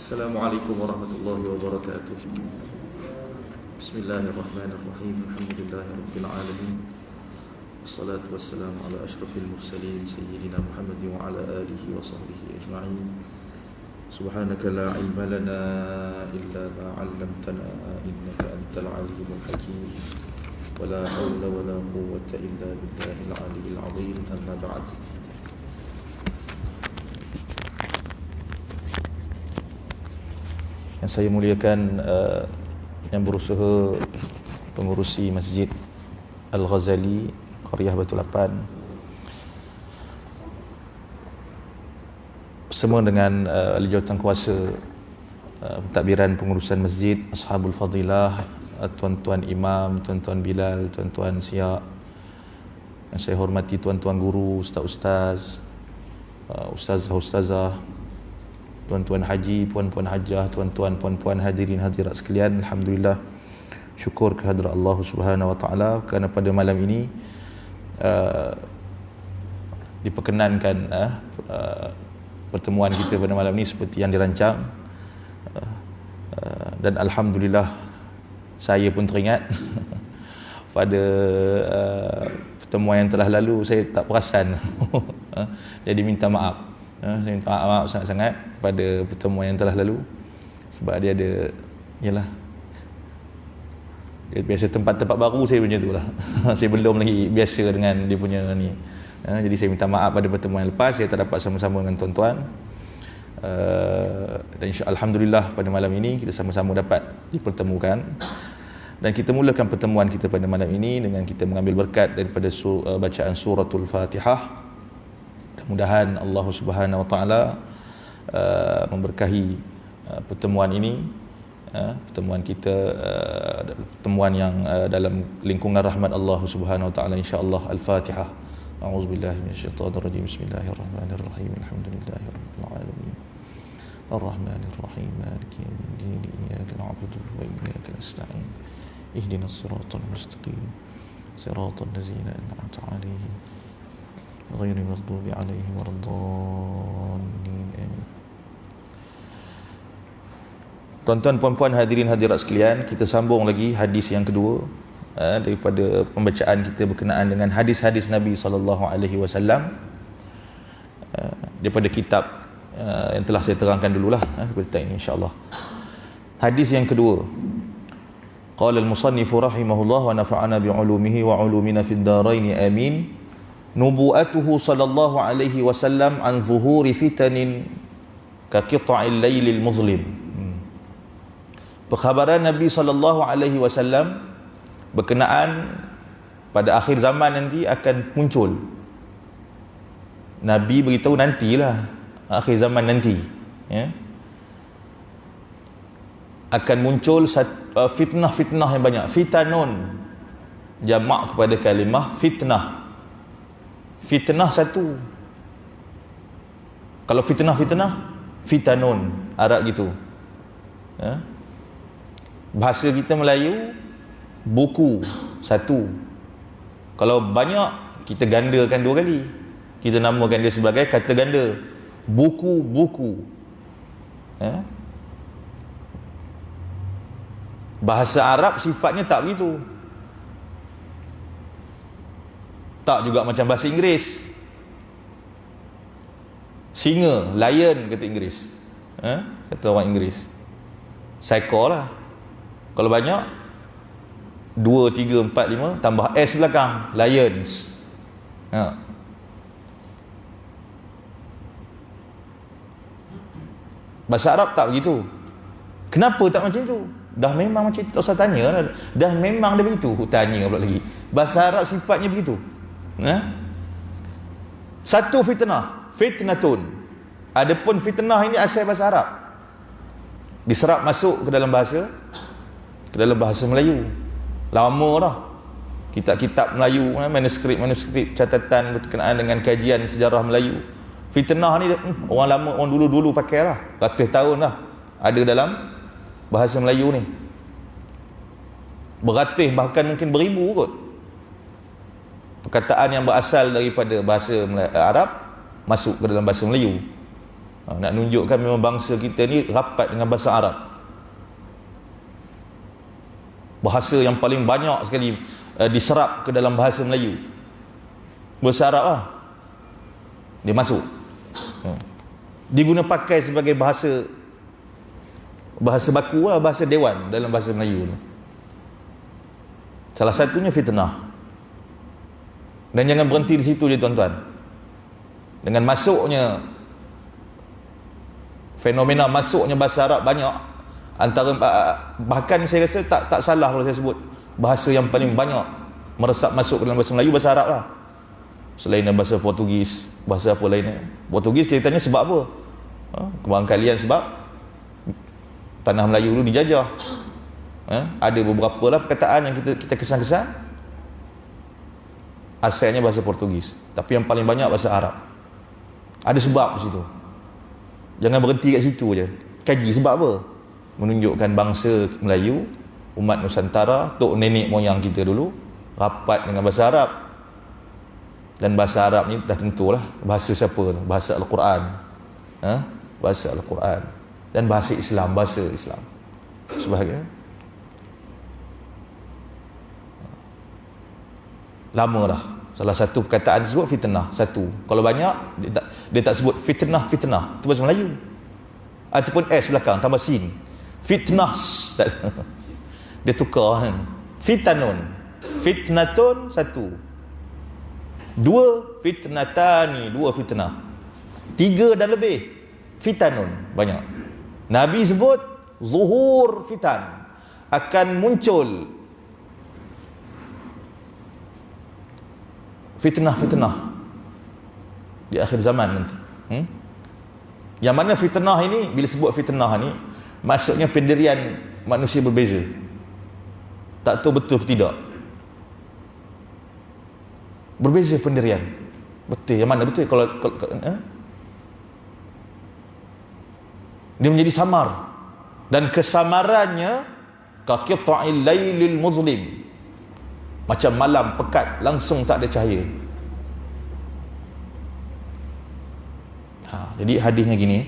Assalamualaikum warahmatullahi wabarakatuh. Bismillahirrahmanirrahim. Alhamdulillahi rabbil alamin. Wassalatu wassalamu ala asyrafil mursalin sayyidina Muhammad wa ala alihi wa sahbihi ajma'in. Subhanaka la ilma lana illa ma 'allamtana innaka antal alimul hakim. Wa la hawla wa la quwwata illa billahil aliyyil azim. Amma ba'd. Yang saya muliakan, yang berusaha pengurusi Masjid Al-Ghazali Qaryah Batu Lapan, bersama dengan ahli jawatan kuasa pentadbiran pengurusan masjid, ashabul fadilah, tuan-tuan imam, tuan-tuan Bilal, tuan-tuan Siak, yang saya hormati tuan-tuan guru, ustaz-ustaz, ustazah-ustazah, tuan-tuan haji, puan-puan hajah, tuan-tuan, puan-puan hadirin hadirat sekalian. Alhamdulillah, syukur kehadrat Allah Subhanahu wa taala kerana pada malam ini diperkenankan pertemuan kita pada malam ini seperti yang dirancang, dan alhamdulillah saya pun teringat pada pertemuan yang telah lalu saya tak perasan. Jadi minta maaf. Saya minta maaf sangat-sangat pada pertemuan yang telah lalu, sebab dia ada, yalah, dia biasa tempat-tempat baru saya macam tu lah. Saya belum lagi biasa dengan dia punya ni. Jadi saya minta maaf pada pertemuan yang lepas saya tak dapat sama-sama dengan tuan-tuan. Dan alhamdulillah pada malam ini kita sama-sama dapat dipertemukan, dan kita mulakan pertemuan kita pada malam ini dengan kita mengambil berkat daripada bacaan suratul Fatihah. Mudah-mudahan Allah Subhanahu wa taala memberkahi pertemuan ini, pertemuan kita, pertemuan yang dalam lingkungan rahmat Allah Subhanahu wa taala, insya-Allah. Al-Fatihah. A'udzubillahi minasyaitonir rajim. Bismillahirrahmanirrahim. Alhamdulillahirabbil alamin. Ar-Rahmanir-Rahim. Maliki yaumiddin. Iyyaka na'budu wa iyyaka nasta'in. Ihdinas siratal mustaqim. Siratal ladzina an'amta 'alaihim ghairil maghdubi 'alaihim waladdallin. Amin. Tuan-tuan, puan-puan, hadirin hadirat sekalian, kita sambung lagi hadis yang kedua daripada pembacaan kita berkenaan dengan hadis-hadis Nabi SAW, daripada kitab yang telah saya terangkan dululah, daripada ini insya-Allah. Hadis yang kedua, qala al-musannif rahimahullah wa nafa'ana bi'ulumihi wa 'ulumina fid dharain amin. Nubu'atuhu sallallahu alaihi wasallam an zuhuri fitanin ka qita'il lailil muzlim. Perkhabaran Nabi sallallahu alaihi wasallam berkenaan pada akhir zaman nanti akan muncul. Nabi beritahu nantilah, akhir zaman nanti, ya, akan muncul fitnah-fitnah yang banyak. Fitanun jamak kepada kalimah fitnah. Fitnah satu. Kalau fitnah-fitnah, fitanun, Arab gitu. Bahasa kita Melayu, buku satu. Kalau banyak, kita gandakan dua kali. Kita namakan dia sebagai kata ganda. Buku-buku. Bahasa Arab sifatnya tak begitu. Tak juga macam bahasa Inggeris. Singa, lion kata Inggeris, kata orang Inggeris. Psycho lah. Kalau banyak, 2, 3, 4, 5 tambah S belakang, lions. Bahasa Arab tak begitu. Kenapa tak macam tu? Dah memang macam tu. Tak usah tanya lah. Dah memang dia begitu. Tanya pula lagi. Bahasa Arab sifatnya begitu. Satu fitnah, fitnatun. Adapun fitnah ini asal bahasa Arab, diserap masuk ke dalam bahasa Melayu. Lama dah. Kitab-kitab Melayu, manuskrip catatan berkenaan dengan kajian sejarah Melayu. Fitnah ni orang lama, orang dulu-dulu pakai lah. Ratus tahun lah ada dalam bahasa Melayu ni. Beratus, bahkan mungkin beribu kot. Perkataan yang berasal daripada bahasa Arab masuk ke dalam bahasa Melayu. Nak tunjukkan memang bangsa kita ni rapat dengan bahasa Arab. Bahasa yang paling banyak sekali diserap ke dalam bahasa Melayu, bahasa Arab lah. Dia masuk, diguna pakai sebagai bahasa baku lah, bahasa dewan dalam bahasa Melayu ni. Salah satunya fitnah. Dan jangan berhenti di situ je tuan-tuan. Dengan masuknya fenomena masuknya bahasa Arab banyak, antara bahkan saya rasa tak salah kalau saya sebut bahasa yang paling banyak meresap masuk dalam bahasa Melayu bahasa Arab lah, selain bahasa Portugis, bahasa apa lainnya. Portugis ceritanya sebab apa? Kebarangkalian sebab tanah Melayu dulu dijajah. Ada beberapa lah perkataan yang kita kesan-kesan asalnya bahasa Portugis, tapi yang paling banyak bahasa Arab. Ada sebab di situ. Jangan berhenti kat situ je, kaji sebab apa. Menunjukkan bangsa Melayu, umat Nusantara, tok nenek moyang kita dulu rapat dengan bahasa Arab. Dan bahasa Arab ni dah tentulah bahasa siapa? Bahasa Al-Quran, bahasa Al-Quran, dan bahasa Islam, bahasa Islam sebahagian. Lama dah. Salah satu perkataan disebut fitnah, satu. Kalau banyak dia tak sebut fitnah, itu bahasa Melayu. Ataupun S belakang tambah sin. Fitnas. Dia tukar kan. Fitanun. Fitnatun satu. Dua fitnatani, dua fitnah. Tiga dan lebih fitanun, banyak. Nabi sebut zuhur fitan, akan muncul fitnah-fitnah di akhir zaman nanti. Yang mana fitnah ini, bila sebut fitnah ni, maksudnya pendirian manusia berbeza. Tak tahu betul ke tidak. Berbeza pendirian. Betul, yang mana betul? Kalau dia menjadi samar, dan kesamarannya kaqita'il lailil muzlim, macam malam pekat langsung tak ada cahaya. Jadi hadisnya gini,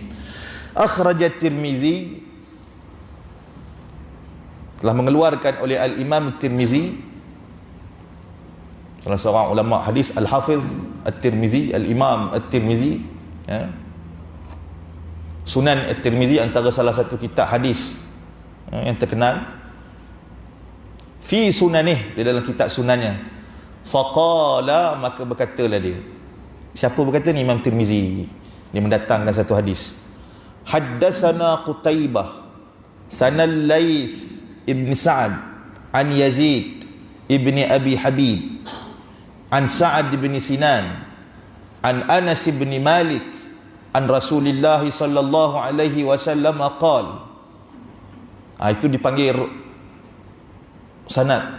akhrajat Tirmizi, telah mengeluarkan oleh Al-Imam Tirmizi, salah seorang ulama hadis, Al-Hafiz At-Tirmizi, Al-Imam At-Tirmizi, Sunan At-Tirmizi antara salah satu kitab hadis yang terkenal. Fi sunanih, di dalam kitab sunannya, faqala, maka berkatalah dia. Siapa berkata ni? Imam Tirmizi. Dia mendatangkan satu hadis. Haddatsana Qutaibah sanal Laits ibn Sa'ad an Yazid ibn Abi Habib an Sa'ad ibn Sinan an Anas ibn Malik an Rasulillah sallallahu alaihi wasallam qala. Itu dipanggil sanad.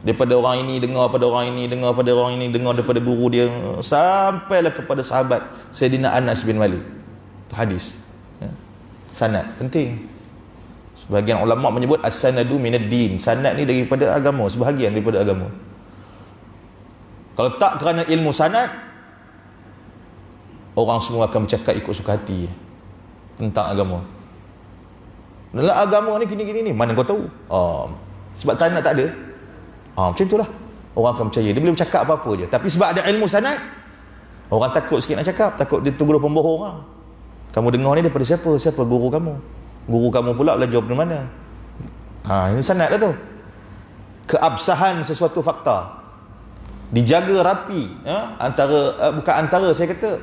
Daripada orang ini dengar pada orang ini, dengar pada orang ini, dengar daripada guru dia, sampailah kepada sahabat Sayyidina Anas bin Malik. Itu hadis. Sanad penting. Sebahagian ulama menyebut as-sanadu minad din. Sanad ni daripada agama, sebahagian daripada agama. Kalau tak kerana ilmu sanad, orang semua akan bercakap ikut suka hati tentang agama. Dalam agama ni gini-gini ni, mana kau tahu? Sebab sanad tak ada. Macam itulah orang akan percaya. Dia boleh bercakap apa-apa je, tapi sebab ada ilmu sanad, orang takut sikit nak cakap, takut dia tergolong pembohong lah. Kamu dengar ni daripada siapa? Siapa guru kamu? Guru kamu pula belajar dari mana? Ini sanad lah tu. Keabsahan sesuatu fakta dijaga rapi, bukan antara, saya kata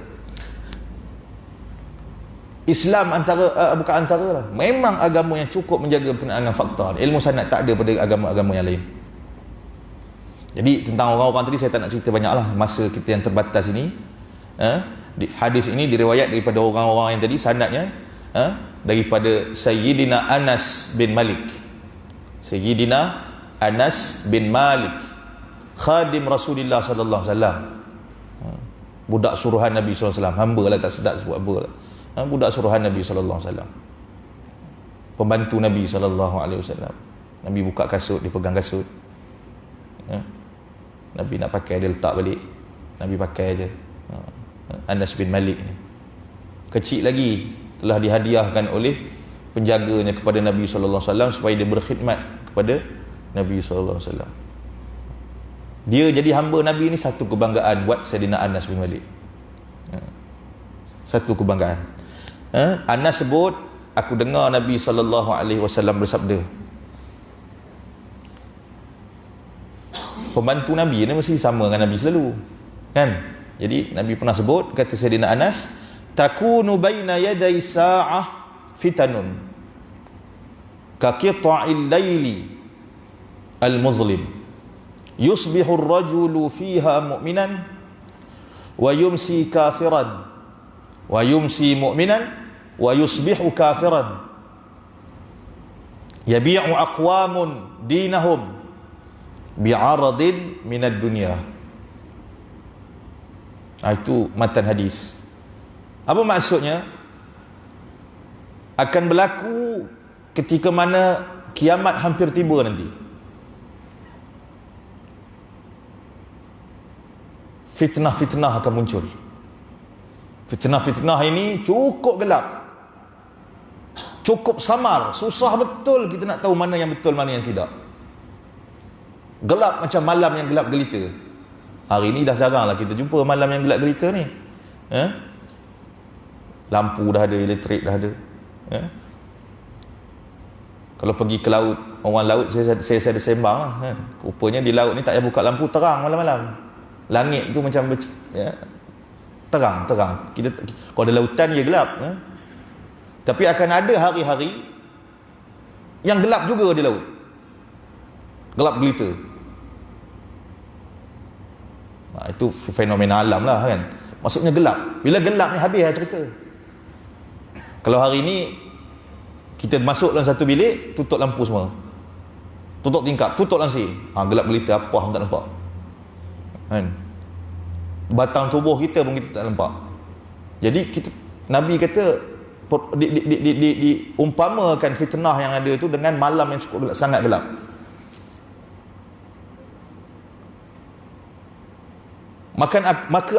Islam bukan antara lah. Memang agama yang cukup menjaga penanganan fakta. Ilmu sanad tak ada pada agama-agama yang lain. Jadi tentang orang-orang tadi saya tak nak cerita banyak lah, masa kita yang terbatas ini. Hadis ini diriwayat daripada orang-orang yang tadi, sanadnya daripada Sayyidina Anas bin Malik. Sayyidina Anas bin Malik, khadim Rasulullah sallallahu alaihi wasallam, budak suruhan Nabi sallallahu alaihi wasallam. Hamba lah, tak sedap sebut hamba lah. Budak suruhan Nabi sallallahu alaihi wasallam, pembantu Nabi sallallahu alaihi wasallam. Nabi buka kasut, dia pegang kasut. Nabi nak pakai, dia letak balik. Nabi pakai aje. Anas bin Malik ni kecil lagi telah dihadiahkan oleh penjaganya kepada Nabi sallallahu alaihi wasallam supaya dia berkhidmat kepada Nabi sallallahu alaihi wasallam. Dia jadi hamba Nabi ni satu kebanggaan buat Sayyidina Anas bin Malik. Satu kebanggaan. Anas sebut, aku dengar Nabi sallallahu alaihi wasallam bersabda. Pembantu Nabi ni mesti sama dengan Nabi selalu, kan? Jadi Nabi pernah sebut, kata Sayyidina Anas, takunu baina yaday sa'ah fitanun ka qita'il laili al-muzlim yusbihu ar-rajulu fiha mu'minan wa yumsi kafiran wa yumsi mu'minan wa yusbihu kafiran yabi'u aqwamun dinahum bi'aradin minad dunya. Itu matan hadis. Apa maksudnya? Akan berlaku ketika mana kiamat hampir tiba nanti. Fitnah-fitnah akan muncul. Fitnah-fitnah ini cukup gelap, cukup samar, susah betul kita nak tahu mana yang betul, mana yang tidak. Gelap macam malam yang gelap gelita. Hari ni dah jarang lah kita jumpa malam yang gelap gelita ni. Lampu dah ada, elektrik dah ada. Kalau pergi ke laut, orang laut, saya ada sembang lah, rupanya di laut ni tak payah buka lampu, terang malam-malam. Langit tu macam terang. Kita kalau ada lautan dia gelap. Tapi akan ada hari-hari yang gelap juga di laut. Gelap gelita. Itu fenomena alam lah, kan? Maksudnya gelap. Bila gelap ni habis lah cerita. Kalau hari ni kita masuk dalam satu bilik, tutup lampu semua, tutup tingkap, tutup langsir, gelap gelita, apa pun tak nampak, kan? Batang tubuh kita pun kita tak nampak. Jadi Nabi kata diumpamakan fitnah yang ada tu dengan malam yang cukup gelap, sangat gelap. Maka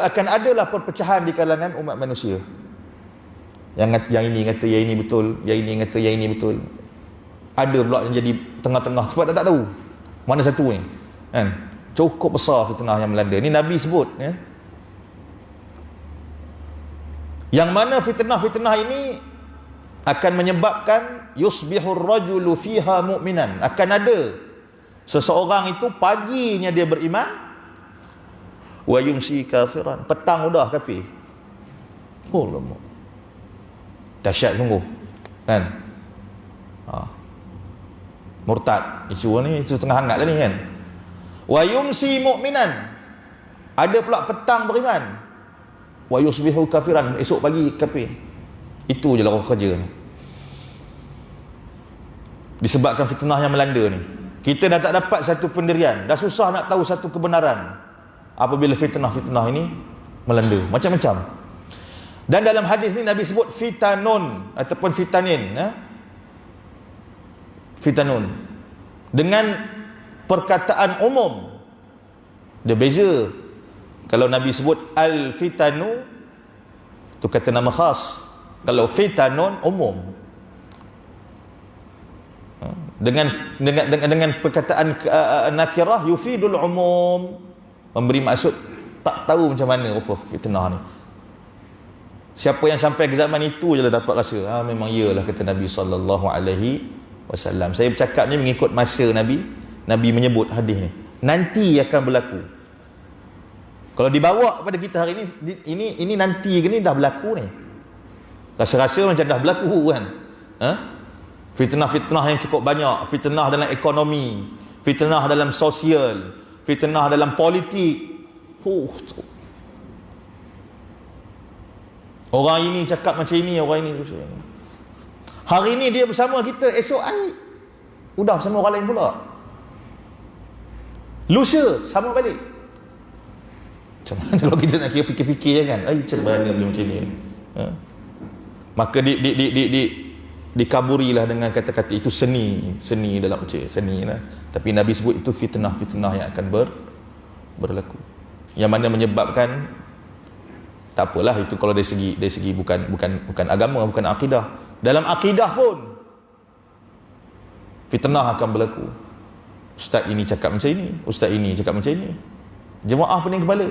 akan adalah perpecahan di kalangan umat manusia. Yang ini kata yang ini betul, yang ini kata yang ini betul. Ada pula yang jadi tengah-tengah sebab tak tahu mana satu ni, kan? Cukup besar fitnah yang melanda. Ni Nabi sebut, ya. Yang mana fitnah-fitnah ini akan menyebabkan yusbihur rajulu fiha mu'minan. Akan ada seseorang itu paginya dia beriman, wa yumsi kafiran, petang udah kafir. Oh lama, dahsyat sungguh, kan? Murtad, isu ni isu tengah hangat lah ni, kan? Wa yumsi mu'minan, ada pula petang beriman, wa yusbihu kafiran, esok pagi kafir. Itu je lah orang kerja ni. Disebabkan fitnah yang melanda ni, kita dah tak dapat satu pendirian, dah susah nak tahu satu kebenaran apabila fitnah-fitnah ini melanda macam-macam. Dan dalam hadis ni Nabi sebut fitanun ataupun fitanin, fitanun dengan perkataan umum. Dia beza. Kalau Nabi sebut al-fitanu, tu kata nama khas. Kalau fitanun umum. Dengan perkataan nakirah yufidul umum, memberi maksud tak tahu macam mana rupa fitnah ni. Siapa yang sampai ke zaman itu je lah dapat rasa, memang iyalah kata Nabi sallallahu alaihi wasallam. Saya bercakap ni mengikut masa Nabi menyebut hadis ni. Nanti akan berlaku. Kalau dibawa kepada kita hari ini nanti ke ni dah berlaku ni. Rasa-rasa macam dah berlaku, kan? Fitnah-fitnah yang cukup banyak, fitnah dalam ekonomi, fitnah dalam sosial, fitnah dalam politik. Orang ini cakap macam ini, orang ini hari ini dia bersama kita, esok hari udah bersama orang lain pula, lusa sama balik. Macam mana kalau kita nak fikir-fikir, kan? Macam mana boleh macam ni? Maka dikaburilah dengan kata-kata itu seni dalam seni lah. Tapi Nabi sebut itu fitnah-fitnah yang akan berlaku, yang mana menyebabkan Tak apalah itu kalau dari segi bukan agama, bukan akidah. Dalam akidah pun fitnah akan berlaku. Ustaz ini cakap macam ini, ustaz ini cakap macam ini. Jemaah pening kepala.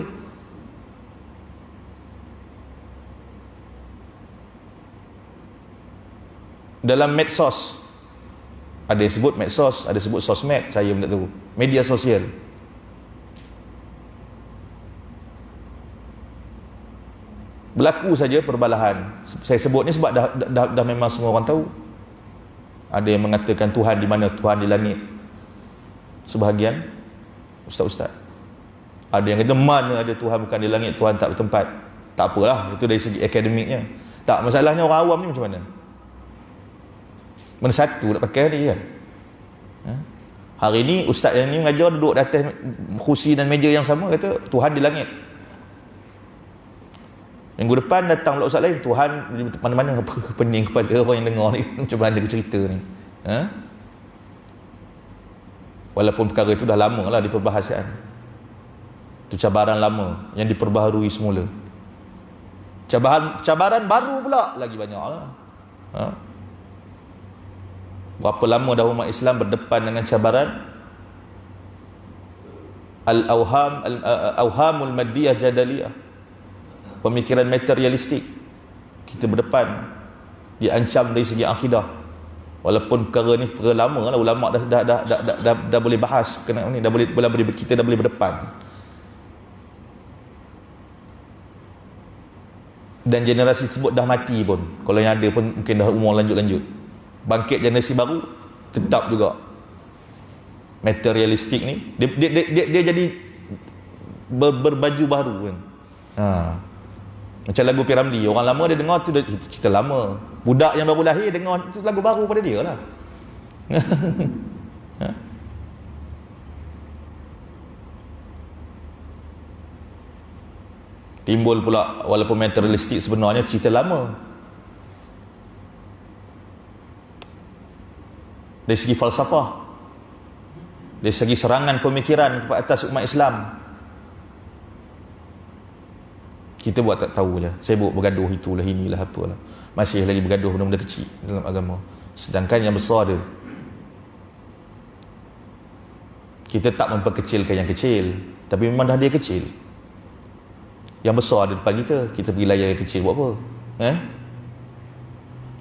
Dalam medsos, ada yang sebut medsos, ada sebut sosmed, saya pun tak tahu. Media sosial. Berlaku saja perbalahan. Saya sebut ni sebab dah memang semua orang tahu. Ada yang mengatakan Tuhan di mana, Tuhan di langit. Sebahagian ustaz-ustaz. Ada yang kata mana ada Tuhan bukan di langit, Tuhan tak bertempat. Tak apalah, itu dari segi akademiknya. Tak, masalahnya orang awam ni macam mana? Mana satu nak pakai ni kan? Hari ni ustaz yang ni mengajar duduk di atas kursi dan meja yang sama, kata Tuhan di langit. Minggu depan datang pula ustaz lain, Tuhan mana-mana. Pening kepala orang yang dengar ni. Macam mana dia cerita ni, walaupun perkara itu dah lama lah di perbahasan. Itu cabaran lama yang diperbaharui semula. Cabaran baru pula lagi banyak lah. Berapa lama dah umat Islam berdepan dengan cabaran al-awhamul maddiyah jadaliyah, pemikiran materialistik. Kita berdepan, diancam dari segi akidah. Walaupun perkara ni perkara lama lah, ulama dah boleh bahas kena ni, kita dah boleh berdepan. Dan generasi tersebut dah mati pun, kalau yang ada pun mungkin dah umur lanjut. Bangkit generasi baru tetap juga materialistik ni, dia jadi berbaju baru kan. Macam lagu P. Ramlee, orang lama dia dengar tu, kita lama. Budak yang baru lahir dengar tu lagu baru pada dia lah. Timbul pula, walaupun materialistik sebenarnya cerita lama. Dari segi falsafah, dari segi serangan pemikiran kepada atas umat Islam, kita buat tak tahu je, sibuk bergaduh itulah inilah apalah, masih lagi bergaduh benda-benda kecil dalam agama. Sedangkan yang besar dia, kita tak memperkecilkan yang kecil, tapi memang dah dia kecil. Yang besar ada depan kita pergi layan yang kecil buat apa?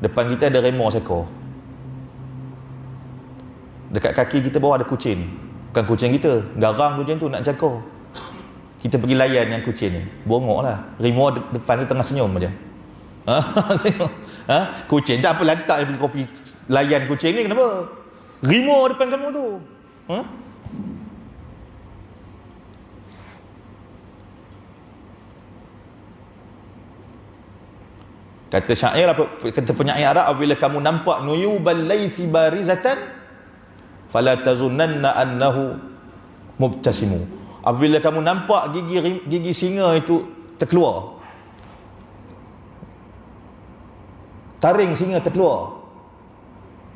Depan kita ada remor seekor, dekat kaki kita bawah ada kucing. Bukan kucing kita, garang kucing tu nak jangkau. Kita pergi layan yang kucing ni, bongok lah. Rimau depan tu tengah senyum aja. Kucing tak apa, lantak pergi kopi layan kucing ni, kenapa? Rimau depan kamu tu. Kata syair apa? Kata penyair Arab, apabila kamu nampak nuyubal laythi barizatan fala tazunnanna annahu mubtasimu. Apabila kamu nampak gigi singa itu terkeluar, taring singa terkeluar,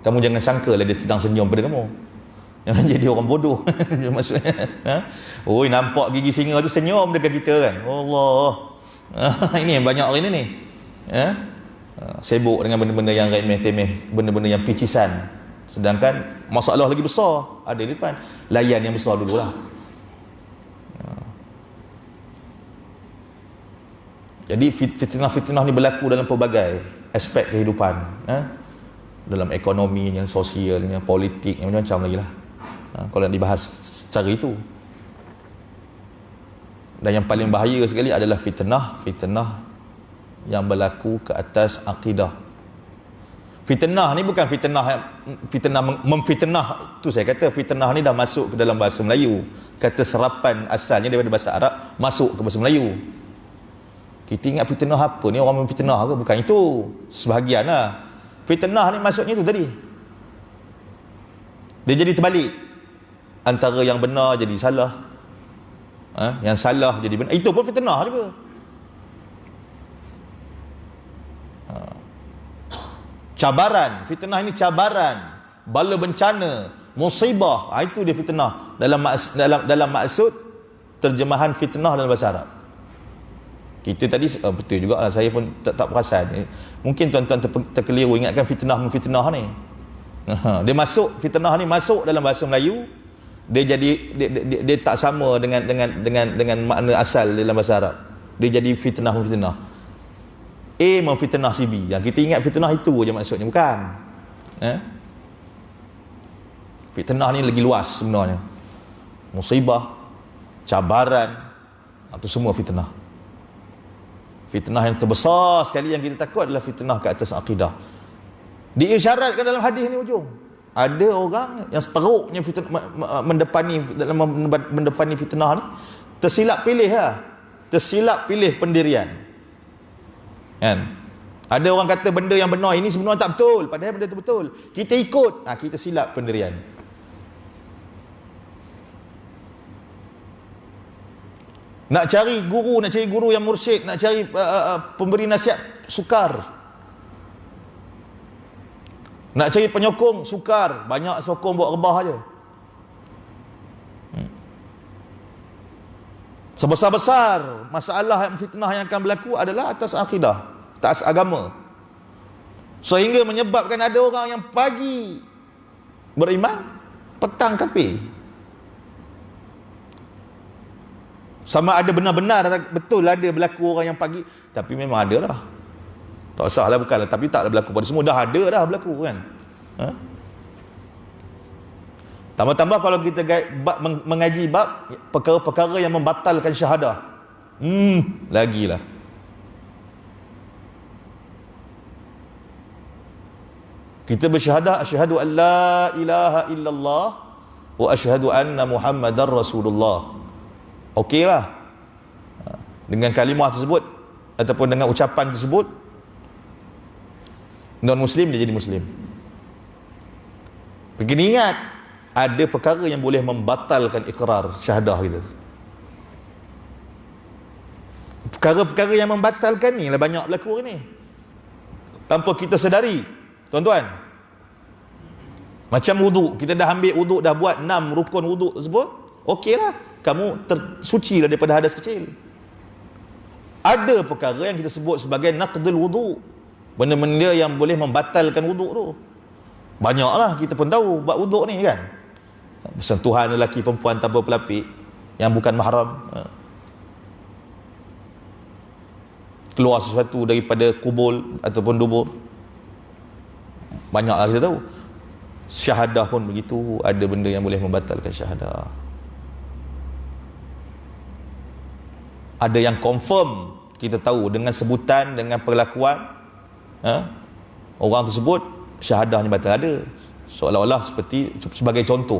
kamu jangan sangka lah dia sedang senyum pada kamu. Jangan jadi orang bodoh. Maksudnya, oi, nampak gigi singa tu senyum dekat kita kan. Allah. Ini yang banyak hari ni. Sibuk dengan benda-benda yang remeh-temeh, benda-benda yang picisan. Sedangkan masalah lagi besar ada di depan. Layan yang besar dululah. Jadi fitnah-fitnah ni berlaku dalam pelbagai aspek kehidupan, dalam ekonominya, sosialnya, politiknya, macam-macam lagi lah, kalau nak dibahas secara itu. Dan yang paling bahaya sekali adalah fitnah yang berlaku ke atas akidah. Fitnah ni bukan fitnah memfitnah tu, saya kata fitnah ni dah masuk ke dalam bahasa Melayu. Kata serapan asalnya daripada bahasa Arab masuk ke bahasa Melayu. Kita ingat fitnah apa ni, orang memfitnah ke? Bukan itu, sebahagian lah. Fitnah ni maksudnya tu tadi, dia jadi terbalik, antara yang benar jadi salah, yang salah jadi benar. Itu pun fitnah juga. Cabaran, fitnah ini cabaran, bala bencana, musibah, itu dia fitnah dalam maksud terjemahan fitnah dalam bahasa Arab. Kita tadi betul juga lah, saya pun tak perasan. Mungkin tuan-tuan terkeliru ingatkan fitnah ni. Dia masuk, fitnah ni masuk dalam bahasa Melayu, dia jadi dia tak sama dengan makna asal dalam bahasa Arab. Dia jadi fitnah. A memfitnah si B. Yang kita ingat fitnah itu je maksudnya, bukan. Fitnah ni lagi luas sebenarnya. Musibah, cabaran, itu semua fitnah. Fitnah yang terbesar sekali yang kita takut adalah fitnah ke atas akidah. Diisyaratkan dalam hadis ni ujung. Ada orang yang seteruknya mendepani fitnah ni, tersilap pilih pendirian. Kan? Ada orang kata benda yang benar ini sebenarnya tak betul, padahal benda itu betul. Kita ikut, kita silap pendirian. Nak cari guru yang mursyid, nak cari pemberi nasihat, sukar. Nak cari penyokong, sukar. Banyak sokong buat rebah aja. Sebesar-besar masalah fitnah yang akan berlaku adalah atas akidah, atas agama. Sehingga menyebabkan ada orang yang pagi beriman, petang kafir. Sama ada benar-benar betul ada berlaku orang yang pagi, tapi memang ada lah. Tak usahlah bukanlah, tapi taklah berlaku pada semua, dah ada dah berlaku kan. Tambah-tambah kalau kita mengaji bab perkara-perkara yang membatalkan syahadah, lagilah. Kita bersyahadah asyhadu an la ilaha illallah wa asyhadu anna Muhammadar Rasulullah. Okeylah. Dengan kalimah tersebut ataupun dengan ucapan tersebut, non-muslim dia jadi muslim. Begini, ingat, ada perkara yang boleh membatalkan ikrar syahadah kita. Perkara-perkara yang membatalkan ni lah banyak berlaku ni, tanpa kita sedari, tuan-tuan. Macam wuduk, kita dah ambil wuduk, dah buat 6 rukun wuduk tersebut, okeylah, kamu tersuci lah daripada hadas kecil. Ada perkara yang kita sebut sebagai naqdul wuduk, benda-benda yang boleh membatalkan wuduk tu. Banyaklah, kita pun tahu bab wuduk ni kan. Bersentuhan lelaki perempuan tanpa pelapik yang bukan mahram, keluar sesuatu daripada kubul ataupun dubur, banyaklah kita tahu. Syahadah pun begitu, ada benda yang boleh membatalkan syahadah. Ada yang confirm, kita tahu dengan sebutan, dengan perlakuan orang tersebut syahadahnya batal. Ada seolah-olah seperti sebagai contoh,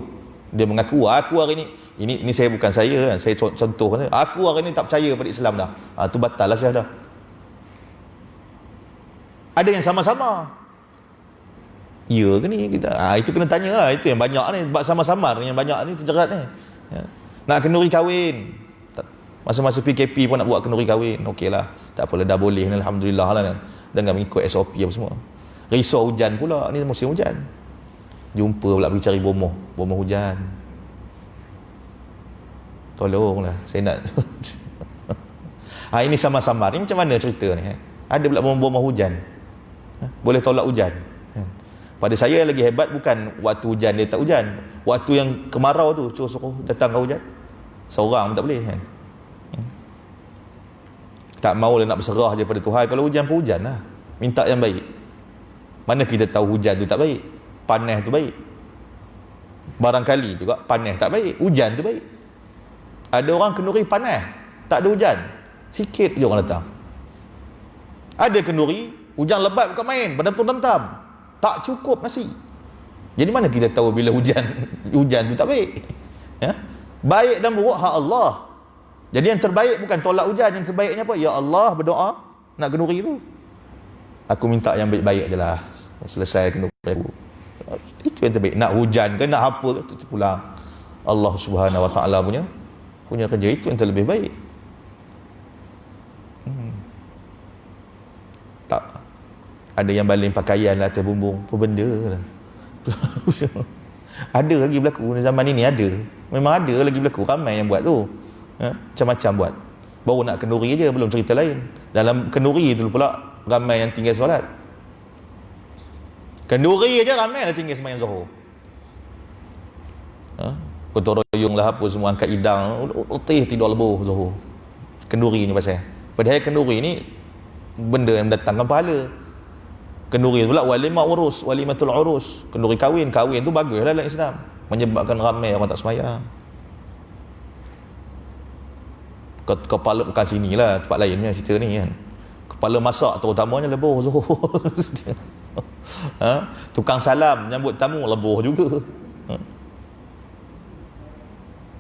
dia mengaku aku hari ini saya bukan saya contoh, aku hari ini tak percaya pada Islam dah, tu batal lah syahadah. Ada yang sama-sama, ya ke ni kita, itu kena tanya lah. Itu yang banyak ni, bab sama-samar yang banyak ni terjerat ni. Nak kenduri kahwin, masa-masa PKP pun nak buat kenduri kahwin, okeylah, tak apalah, dah boleh, alhamdulillah lah kan, dengan mengikut SOP apa semua. Risau hujan pula, ni musim hujan, jumpa pula pergi cari bomoh hujan. Tolonglah, saya nak ini sama-sama ni macam mana cerita ni? Ada pula bomoh hujan, boleh tolak hujan. Pada saya lagi hebat bukan waktu hujan dia tak hujan, waktu yang kemarau tu suruh datang ke hujan, seorang pun tak boleh kan. Tak maulah nak berserah je pada Tuhan. Kalau hujan pun hujan lah, minta yang baik. Mana kita tahu hujan tu tak baik, panas tu baik. Barangkali juga panas tak baik, hujan tu baik. Ada orang kenduri panas, tak ada hujan, sikit je orang datang. Ada kenduri hujan lebat bukan main, berdam-dam, tak cukup nasi. Jadi mana kita tahu bila hujan tu tak baik? Baik dan buruk hak Allah. Jadi yang terbaik bukan tolak hujan, yang terbaiknya apa? Ya Allah, berdoa nak kenduri tu, aku minta yang baik-baik je lah, selesai kenduri aku. Itu yang terbaik. Nak hujan ke nak apa ke, itu pulang Allah Subhanahu Wa Taala punya kerja, itu yang terlebih baik. Tak ada yang baling pakaian lah atas bumbung, apa benda lah. Ada lagi berlaku zaman ini, ada, memang ada lagi berlaku, ramai yang buat tu. Macam-macam buat. Baru nak kenduri je, belum cerita lain. Dalam kenduri tu pula ramai yang tinggal solat. Kenduri je ramai yang tinggal sembahyang Zuhur. Gotong royong lah apa semua, angkat idang, letih tidur lebuh Zuhur. Kenduri ni pasal. Padahal kenduri ni benda yang mendatangkan pahala. Kenduri pula walimah urus, walimatul urus. Kenduri kahwin tu baguslah dalam Islam. Menyebabkan ramai orang tak sembahyang. Kepala bukan sini lah, tempat lainnya cerita ni kan. Kepala masak terutamanya lebuh Zuhur. Tukang salam nyambut tamu lebuh juga.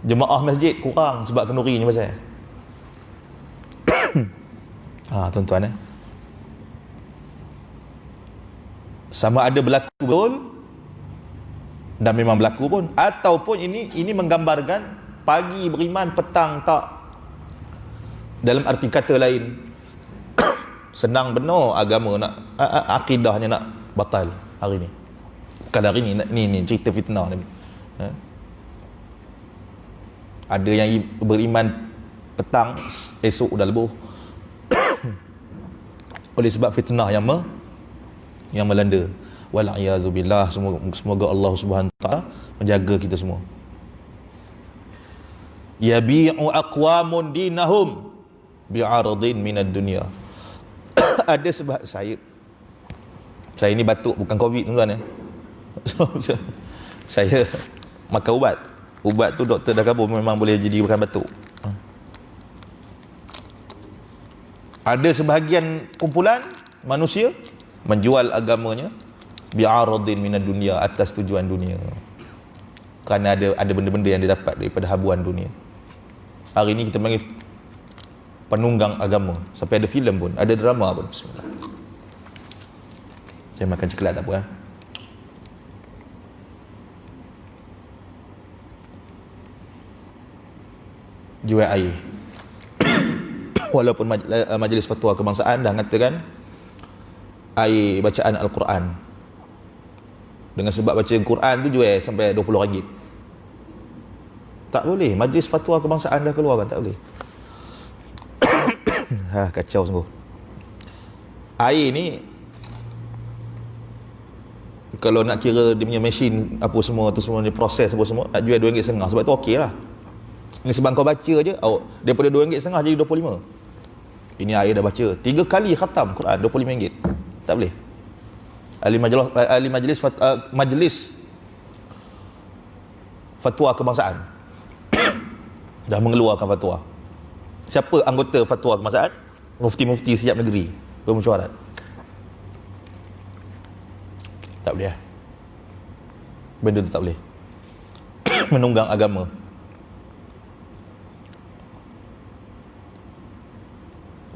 Jemaah masjid kurang sebab kenduri ni pasal. Tuan-tuan sama ada berlaku betul dan memang berlaku pun, ataupun ini menggambarkan pagi beriman, petang tak. Dalam arti kata lain, senang benar agama nak akidahnya nak batal hari ni. Bukan hari ni cerita fitnah ni. Ada yang beriman petang, esok dah lebuh. Oleh sebab fitnah yang melanda. Wal'iyazubillah. Semoga Allah Subhanahu wa ta'ala menjaga kita semua. Yabi'u aqwamun dinahum bi'aradin minad dunya. Ada sebab saya ni batuk bukan covid tuan-tuan ya. Saya makan ubat tu doktor dah kabur memang boleh jadi bukan batuk. Ada sebahagian kumpulan manusia menjual agamanya bi'aradin minad dunya, atas tujuan dunia. Kerana ada benda-benda yang dia dapat daripada habuan dunia. Hari ni kita panggil penunggang agama. Sampai ada filem pun, ada drama pun. Bismillah. Saya makan coklat tak apa. Jual air. Walaupun Majlis Fatwa Kebangsaan dah mengatakan air bacaan Al-Quran, dengan sebab baca Al-Quran tu jual sampai RM20. Tak boleh. Majlis Fatwa Kebangsaan dah keluarkan, tak boleh. Kacau sungguh. Air ni kalau nak kira dia punya mesin apa semua tu semua, dia proses apa semua, nak jual RM2.5. Sebab tu okey lah. Ini sebab kau baca je, daripada RM2.5 jadi RM25. Ini air dah baca 3 kali khatam Quran, RM25. Tak boleh. Majlis Fatwa Kebangsaan dah mengeluarkan fatwa. Siapa anggota Fatwa Kebangsaan? Mufti-mufti setiap negeri bermesyuarat. Tak boleh. Benda tu tak boleh. Menunggang agama.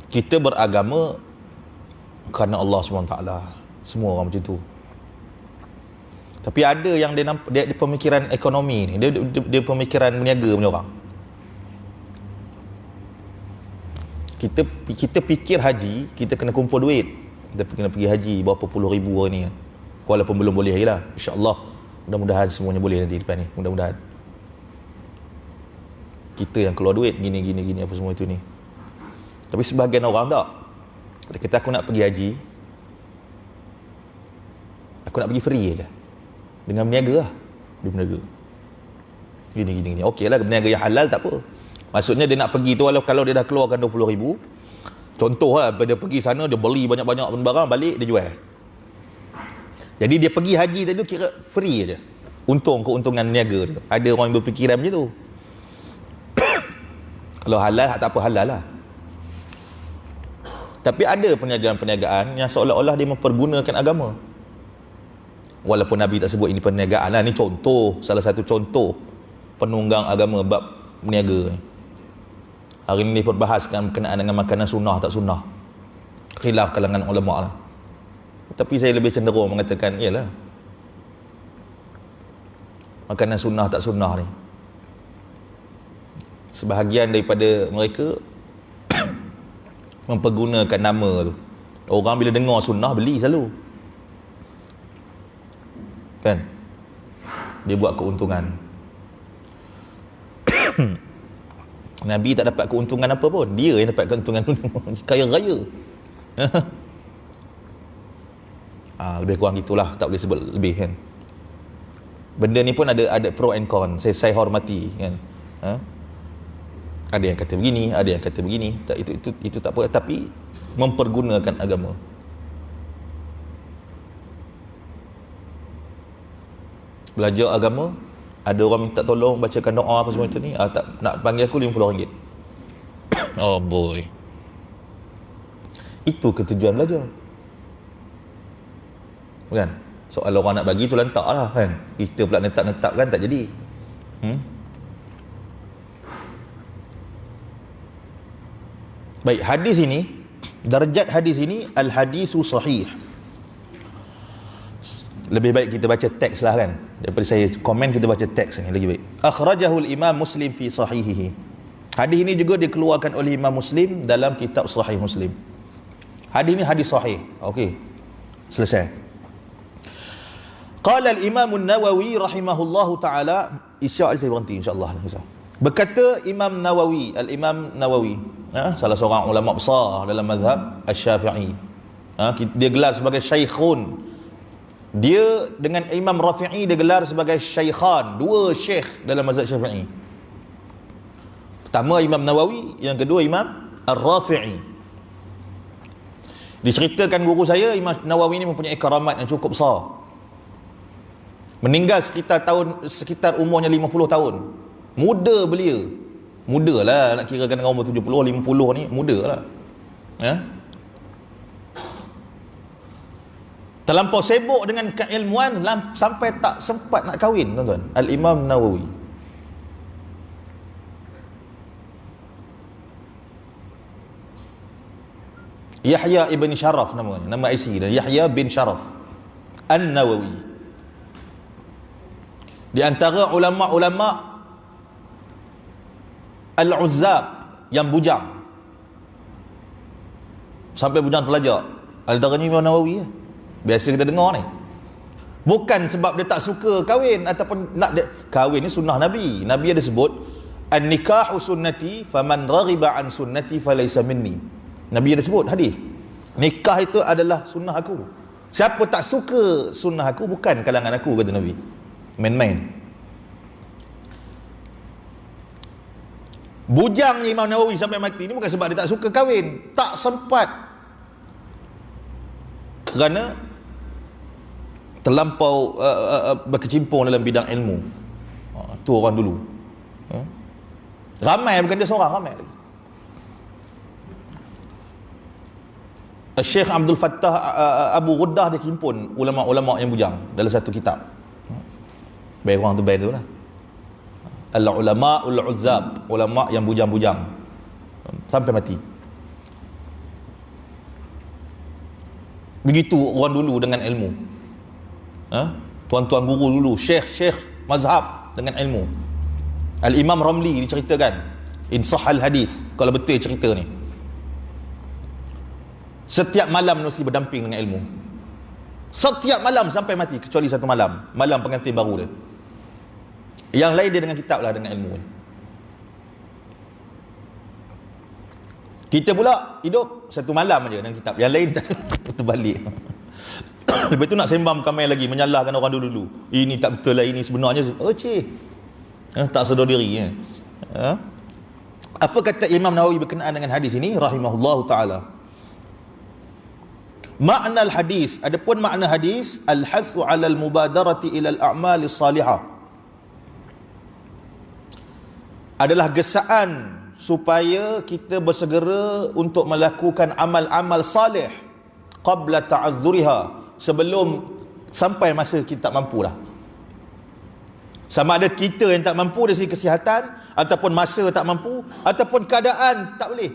Kita beragama kerana Allah SWT. Semua orang macam tu. Tapi ada yang dia pemikiran ekonomi ni, dia pemikiran berniaga punya orang. Kita fikir haji, kita kena kumpul duit. Kita kena pergi haji berapa puluh ribu hari ni. Walaupun belum boleh lagi lah. InsyaAllah. Mudah-mudahan semuanya boleh nanti depan ni. Mudah-mudahan. Kita yang keluar duit gini apa semua itu ni. Tapi sebahagian orang tak. Dia kata aku nak pergi haji, aku nak pergi free je. Dengan berniaga lah. Dia berniaga. Gini. Okey lah, berniaga yang halal tak apa. Maksudnya dia nak pergi tu, kalau dia dah keluarkan RM20,000, contoh lah, dia pergi sana, dia beli banyak-banyak barang, balik dia jual. Jadi dia pergi haji tadi tu kira free je. Keuntungan niaga tu. Ada orang yang berfikiran macam tu. Kalau halal, tak apa, halal lah. Tapi ada perniagaan-perniagaan yang seolah-olah dia mempergunakan agama. Walaupun Nabi tak sebut ini perniagaan lah. Ini contoh, salah satu contoh penunggang agama bab berniaga ni. Hari ini diperbahaskan berkenaan dengan makanan sunnah tak sunnah. Khilaf kalangan ulama' lah. Tapi saya lebih cenderung mengatakan, iyalah, makanan sunnah tak sunnah ni, sebahagian daripada mereka mempergunakan nama tu. Orang bila dengar sunnah, beli selalu. Kan? Dia buat keuntungan. Nabi tak dapat keuntungan apa pun, dia yang dapat keuntungan kaya raya. Lebih kurang gitulah, tak boleh sebut lebih kan. Benda ni pun ada pro and con. Saya hormati kan. Ada yang kata begini, ada yang kata begini. Itu tak apa, tapi mempergunakan agama. Belajar agama, ada orang minta tolong bacakan doa apa semua itu ni, tak nak panggil aku RM50. Oh boy. Itu ketujuan belajar. Bukan? Soal orang nak bagi tu lantak lah kan. Kita pula netap-netap kan, tak jadi. Baik, hadis ini, darjat hadis ini al-hadisu sahih. Lebih baik kita baca teks lah kan, daripada saya komen, kita baca teks ni lagi baik. Akhrajahul Imam Muslim fi sahihihi. Hadis ini juga dikeluarkan oleh Imam Muslim dalam kitab Sahih Muslim. Hadis ini hadis sahih. Okey, selesai. Qala al-Imam an-Nawawi rahimahullahu taala, saya berhenti insya-Allah. Berkata Imam Nawawi, al-Imam Nawawi, salah seorang ulama besar dalam mazhab Asy-Syafi'i. Dia gelar sebagai Syekhun. Dia dengan Imam Rafi'i dia gelar sebagai Syaikhan, dua syekh dalam mazhab Syafi'i. Pertama Imam Nawawi, yang kedua Imam Ar-Rafi'i. Diceritakan guru saya, Imam Nawawi ini mempunyai karamat yang cukup besar. Meninggal sekitar umurnya 50 tahun. Muda belia. Muda lah, nak kira dengan umur 70, 50 ni muda lah. Terlampau sibuk dengan keilmuan sampai tak sempat nak kahwin, tuan-tuan. Al-Imam Nawawi. Yahya ibn Sharaf namanya, nama IC dia Yahya bin Sharaf An-Nawawi. Di antara ulama-ulama Al-Uzzab yang bujang, sampai bujang terlajak, antaranya Imam Nawawi. Biasa kita dengar ni, bukan sebab dia tak suka kahwin ataupun nak kahwin ni sunnah Nabi. Nabi ada sebut an-nikahu sunnati faman raghiba an sunnati falaysa minni. Nabi ada sebut hadis, nikah itu adalah sunnah aku. Siapa tak suka sunnah aku bukan kalangan aku, kata Nabi. Main-main. Bujangnya Imam Nawawi sampai mati ni bukan sebab dia tak suka kahwin, tak sempat, kerana terlampau berkecimpung dalam bidang ilmu. Tu orang dulu. Ramai, bukan dia seorang, ramai lagi. Syekh Abdul Fattah Abu Ghuddah dia himpun ulama-ulama yang bujang dalam satu kitab. Baik orang tu baik tu lah. Al-ulama ul-uzzab, ulama yang bujang-bujang sampai mati. Begitu orang dulu dengan ilmu. Tuan-tuan guru dulu, syekh mazhab dengan ilmu. Al-Imam Ramli diceritakan, in sahal hadis, kalau betul cerita ni, setiap malam mesti berdamping dengan ilmu. Setiap malam sampai mati, kecuali satu malam pengantin baru dia. Yang lain dia dengan kitab lah, dengan ilmu. Kita pula hidup satu malam aja dengan kitab, yang lain tak terbalik. Lepas tu nak sembang kamai lagi, menyalahkan orang dulu. Ini tak betul lah, ini sebenarnya tak sedar diri. Apa kata Imam Nawawi berkenaan dengan hadis ini rahimahullahu taala? Makna al-hadis, adapun makna hadis, al-hathu 'ala al-mubadarati ila al-a'mal as-salihah, adalah gesaan supaya kita bersegera untuk melakukan amal-amal salih qabla ta'azzuriha, sebelum sampai masa kita tak mampu dah. Sama ada kita yang tak mampu dari segi kesihatan, ataupun masa tak mampu, ataupun keadaan tak boleh,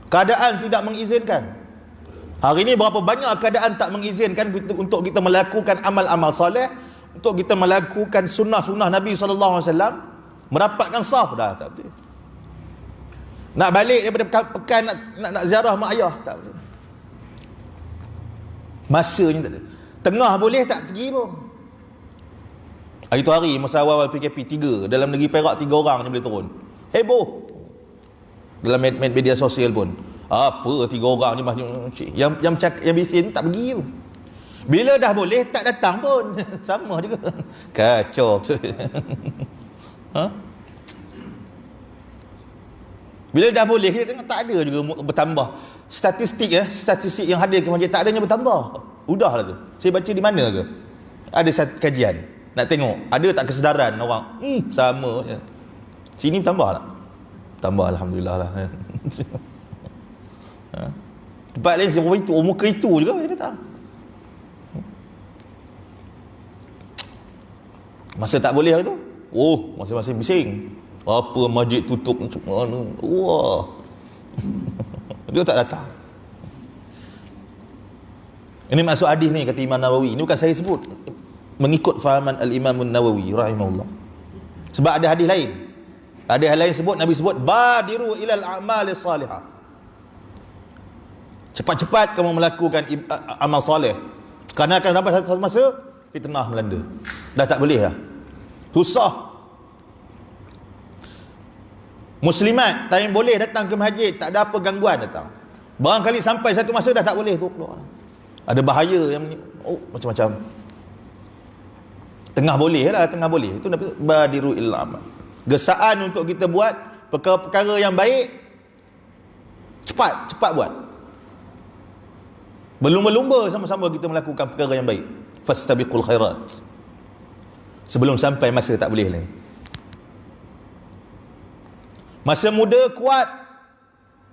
keadaan tidak mengizinkan. Hari ini berapa banyak keadaan tak mengizinkan untuk kita melakukan amal-amal soleh, untuk kita melakukan sunnah-sunnah Nabi SAW, merapatkan saf dah tak betul. Nak balik daripada pekan nak ziarah mak ayah tak betul. Masanya tak ada. Tengah boleh tak pergi pun. Hari tu hari masa awal-awal PKP 3 dalam negeri Perak 3 orang je boleh turun. heboh dalam media sosial pun. Apa 3 orang ni yang bising tak pergi tu. Bila dah boleh tak datang pun sama juga. Kacau. Ha? Bila dah boleh kita tengok tak ada juga bertambah. Statistik yang hadir ke masjid tak adanya bertambah. Udahlah tu. Saya baca di mana ke? Ada satu kajian. Nak tengok ada tak kesedaran orang. Sama je. Sini bertambah tak? Tambah alhamdulillah lah. Tempat lain siapa itu, muka itu juga dia datang. Masa tak boleh hari tu, masing-masing bising. Apa masjid tutup macam mana? Wah. Dia tak datang. Ini maksud hadis ni kata Imam Nawawi. Ini bukan saya sebut. Mengikut fahaman Al-Imam Nawawi rahimahullah. Sebab ada hadis lain. Ada hal lain sebut, Nabi sebut badiru ilal a'malis salihah. Cepat-cepat kamu melakukan amal soleh. Kerana akan sampai satu masa fitnah melanda. Dah tak boleh dah. Susah. Muslimat tak boleh datang ke masjid, tak ada apa gangguan datang. Barangkali sampai satu masa dah tak boleh tu keluar. Ada bahaya yang macam-macam. Tengah boleh lah, tengah boleh. Itu badiru ilal amal. Gesaan untuk kita buat perkara-perkara yang baik, cepat buat. Berlumba-lumba sama-sama kita melakukan perkara yang baik. Fastabiqul khairat. Sebelum sampai masa tak boleh lagi. Masa muda kuat,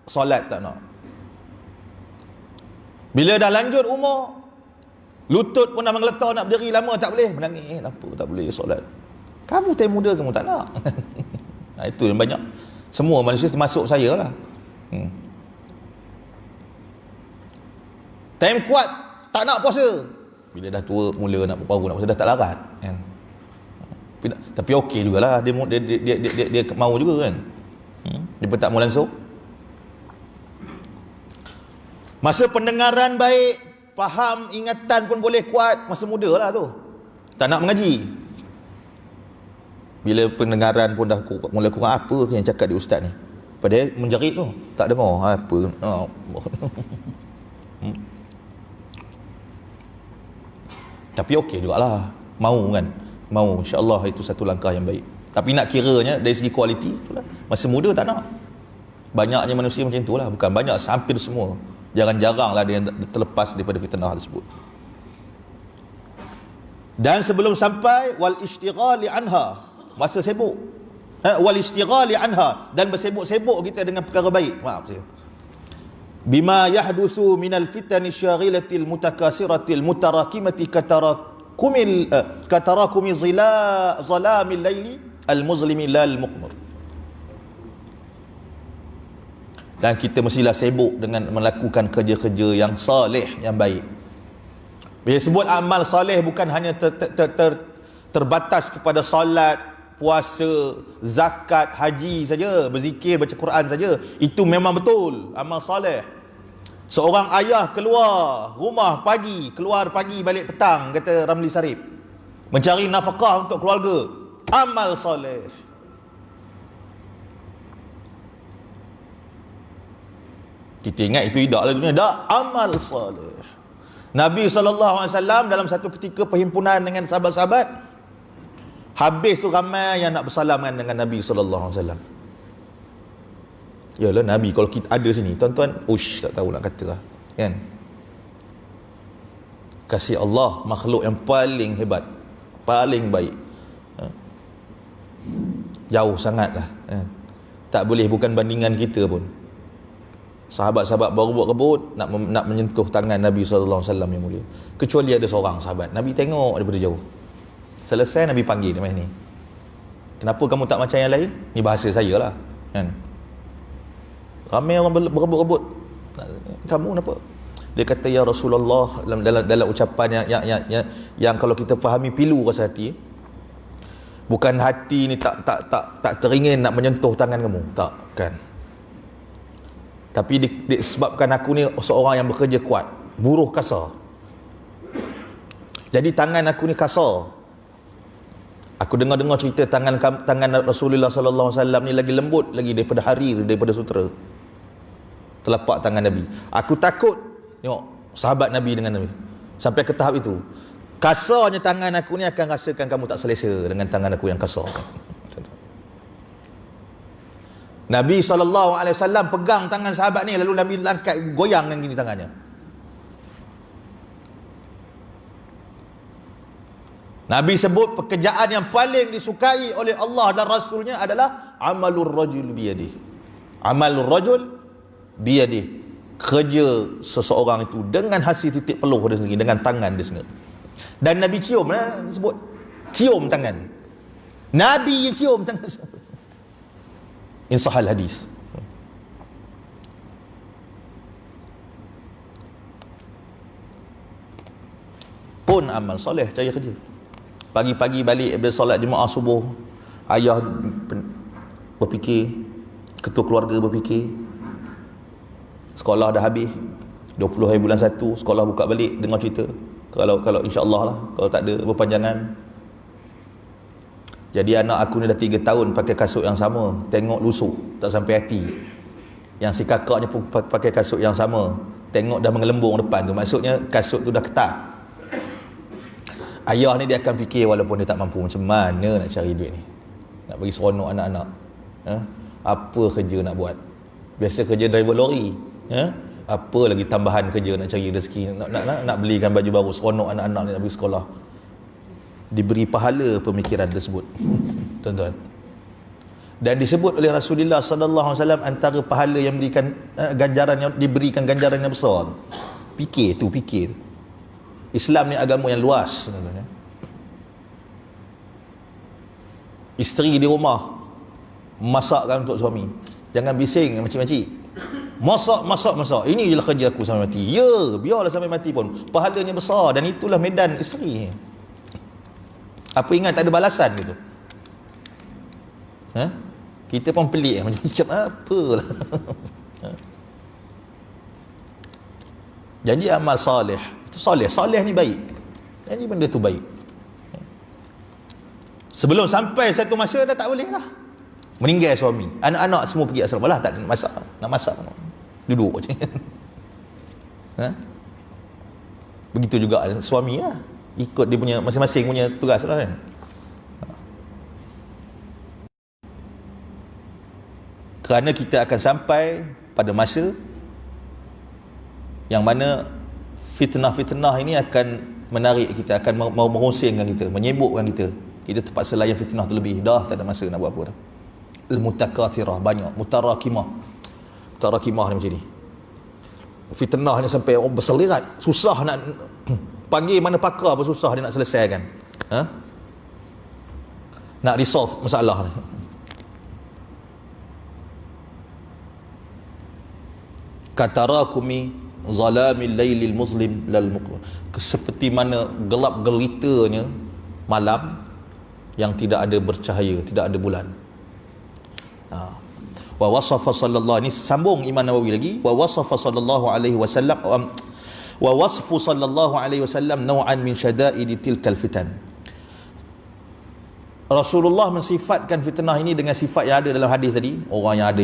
solat tak nak. Bila dah lanjut umur, lutut pun dah mengeletar nak berdiri lama tak boleh, menangis. Apa tak boleh solat? Kamu time muda kamu tak nak. Itu yang banyak. Semua manusia termasuk saya lah. Time kuat tak nak puasa. Bila dah tua mula nak baru nak puasa dah tak larat kan. Tapi okey jugalah dia mau juga kan. Dia pun tak mau langsung. Masa pendengaran baik, faham, ingatan pun boleh kuat, masa muda lah tu. Tak nak mengaji. Bila pendengaran pun dah mula kurang, apa yang cakap di ustaz ni? Padahal menjerit tu, tak dengar apa. Tapi okey jugalah. Mau kan? Mau, insya-Allah itu satu langkah yang baik. Tapi nak kiranya dari segi kualiti itulah. Masa muda tak nak. Banyaknya manusia macam itulah, bukan banyak, hampir semua. Jarang-jaranglah dia yang terlepas daripada fitnah tersebut. Dan sebelum sampai wal ishtighali anha, masa sibuk. Wal ishtighali anha, dan bersibuk-sibuk kita dengan perkara baik. Maaf saya. Bima yahdusu minal fitani syaghilatil mutakasiratil mutarakimati katarakumi zalamil laili al-muzlimi lal muqmir. Dan kita mestilah sibuk dengan melakukan kerja-kerja yang saleh, yang baik. Bila sebut amal saleh bukan hanya terbatas kepada solat, puasa, zakat, haji saja, berzikir, baca Quran saja. Itu memang betul amal soleh. Seorang ayah keluar rumah pagi, keluar pagi balik petang, kata Ramli Sarip, mencari nafkah untuk keluarga, amal soleh. Kita ingat itu tidak lah dunia, tak, amal soleh. Nabi SAW dalam satu ketika perhimpunan dengan sahabat-sahabat, habis tu ramai yang nak bersalaman dengan Nabi SAW. Yalah Nabi, kalau kita ada sini, tuan-tuan, tak tahu nak kata lah, kan? Kasih Allah, makhluk yang paling hebat, paling baik, jauh sangat lah, kan? Tak boleh bukan bandingan kita pun. Sahabat-sahabat berebut-rebut nak menyentuh tangan Nabi SAW yang mulia. Kecuali ada seorang sahabat, Nabi tengok daripada jauh. Selesai Nabi panggil dia ni. Kenapa kamu tak macam yang lain? Ni bahasa saya lah, kan? Ramai orang berebut-rebut. Kamu kenapa? Dia kata, ya Rasulullah, dalam ucapan yang kalau kita fahami pilu rasa hati. Bukan hati ni tak teringin nak menyentuh tangan kamu, tak, kan? Tapi disebabkan aku ni seorang yang bekerja kuat, buruh kasar. Jadi tangan aku ni kasar. Aku dengar cerita tangan Rasulullah sallallahu alaihi wasallam ni lagi lembut lagi daripada harir, daripada sutera. Telapak tangan Nabi. Aku takut tengok sahabat Nabi dengan Nabi. Sampai ke tahap itu. Kasarnya tangan aku ni akan rasakan kamu tak selesa dengan tangan aku yang kasar. Nabi SAW pegang tangan sahabat ni, lalu Nabi angkat, goyang dengan gini tangannya. Nabi sebut pekerjaan yang paling disukai oleh Allah dan Rasulnya adalah amalur rajul biyadih. Amalur rajul biyadih. Kerja seseorang itu dengan hasil titik peluh dia sendiri, dengan tangan dia sendiri. Dan Nabi cium, disebut cium tangan. Nabi yang cium tangan. Insahal hadis. Pun amal soleh cari kerja. Pagi-pagi balik bila solat jemaah subuh, ayah berfikir, ketua keluarga berfikir, sekolah dah habis, 20 hari bulan 1, sekolah buka balik, dengar cerita. Kalau insya-Allah lah, kalau tak ada berpanjangan. Jadi anak aku ni dah 3 tahun pakai kasut yang sama, tengok lusuh, tak sampai hati. Yang si kakaknya pun pakai kasut yang sama, tengok dah mengelembung depan tu, maksudnya kasut tu dah ketat. Ayah ni dia akan fikir walaupun dia tak mampu, macam mana nak cari duit ni, nak bagi seronok anak-anak, apa kerja nak buat. Biasa kerja driver lori, apa lagi tambahan kerja nak cari rezeki, nak belikan baju baru, seronok anak-anak ni nak pergi sekolah. Diberi pahala pemikiran tersebut. Tuan-tuan, dan disebut oleh Rasulullah sallallahu alaihi wasallam antara pahala yang berikan ganjaran, yang diberikan ganjaran yang besar. Fikir tu. Islam ni agama yang luas. Isteri di rumah masakkan untuk suami, jangan bising makcik-makcik, masak. Ini je lah kerja aku sampai mati. Ya, biarlah sampai mati pun pahalanya besar, dan itulah medan isteri. Apa ingat tak ada balasan gitu? Kita pun pelik macam apa lah. Jadi amal soleh itu soleh ni baik. Jadi benda tu baik. Sebelum sampai satu masa dah tak boleh lah. Meninggal suami, anak-anak semua pergi asrama lah, tak nak masak, duduk macam begitu juga suami lah, ikut dia punya masing-masing punya tugas lah kan. Kerana kita akan sampai pada masa yang mana fitnah-fitnah ini akan menarik kita, akan merosingkan kita, menyibukkan kita. Kita terpaksa layan fitnah terlebih. Dah tak ada masa nak buat apa dah. Al-mutakathirah, banyak. Mutarakimah ni macam ni. Fitnah ni sampai berselirat, susah nak panggil mana pakar pun susah dia nak selesaikan. Nak resolve masalah ni. Katarakumi zalamil lailil muslim lal muqim, seperti mana gelap gelitanya malam yang tidak ada bercahaya, tidak ada bulan. Wa wasafa sallallahu, ini sambung Imam Nawawi lagi, wa wasafa sallallahu alaihi wasallam wa wasfu sallallahu alaihi wasallam naw'an min syada'id tilkal fitan. Rasulullah mensifatkan fitnah ini dengan sifat yang ada dalam hadis tadi, orang yang ada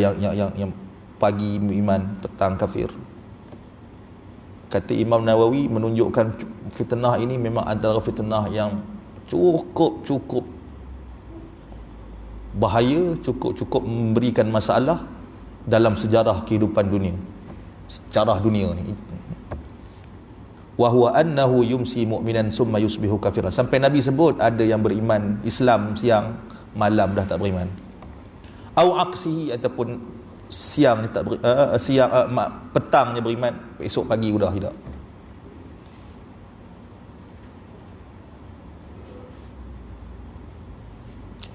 yang pagi iman, petang kafir. Kata Imam Nawawi menunjukkan fitnah ini memang antara fitnah yang cukup bahaya, cukup memberikan masalah dalam sejarah kehidupan dunia, sejarah dunia ni. Wa huwa annahu yumsi mu'minan summa yusbihu kafiran, sampai Nabi sebut ada yang beriman Islam siang, malam dah tak beriman. Au aksihi, ataupun siang ni tak petangnya beriman, esok pagi sudah tidak.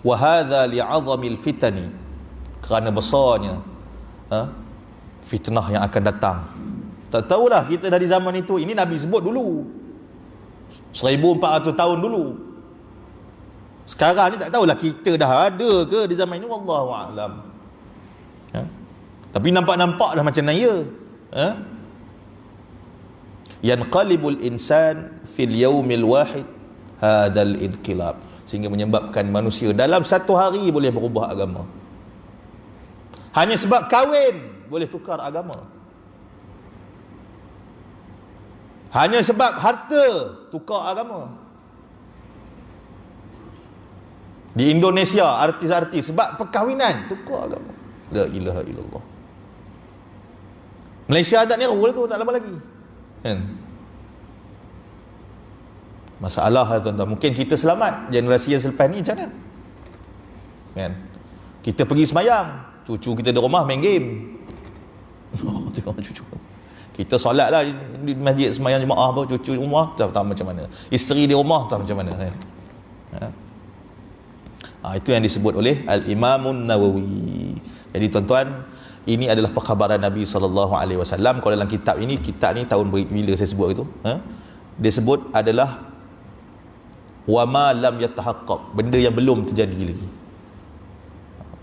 Wa hadza li'azamil fitani, kerana besarnya fitnah yang akan datang. Tak tahulah kita dari zaman itu, ini Nabi sebut dulu 1400 tahun dulu. Sekarang ni tak tahulah kita dah ada ke di zaman ini, wallahu a'lam. Tapi nampak-nampak dah macam naya. Yanqalibul insan fil yaumil wahid hadzal inqilab, sehingga menyebabkan manusia dalam satu hari boleh berubah agama. Hanya sebab kahwin boleh tukar agama. Hanya sebab harta tukar agama. Di Indonesia artis-artis sebab perkahwinan tukar agama. La ilaha illallah. Malaysia adat ni rule tu, tak lama lagi kan. Masalah lah tuan-tuan. Mungkin kita selamat, generasi yang selepas ni macam mana kan. Kita pergi semayang, cucu kita di rumah main game. Tengok cucu kita solat lah di masjid, semayang jemaah apa, cucu di rumah tak macam mana, isteri di rumah tak macam mana kan. Itu yang disebut oleh Al-Imamun Nawawi. Jadi tuan-tuan, ini adalah perkhabaran Nabi SAW. Kalau dalam kitab ni tahun bila saya sebut itu, dia sebut adalah wa ma lam yatahaqqaq, benda yang belum terjadi lagi.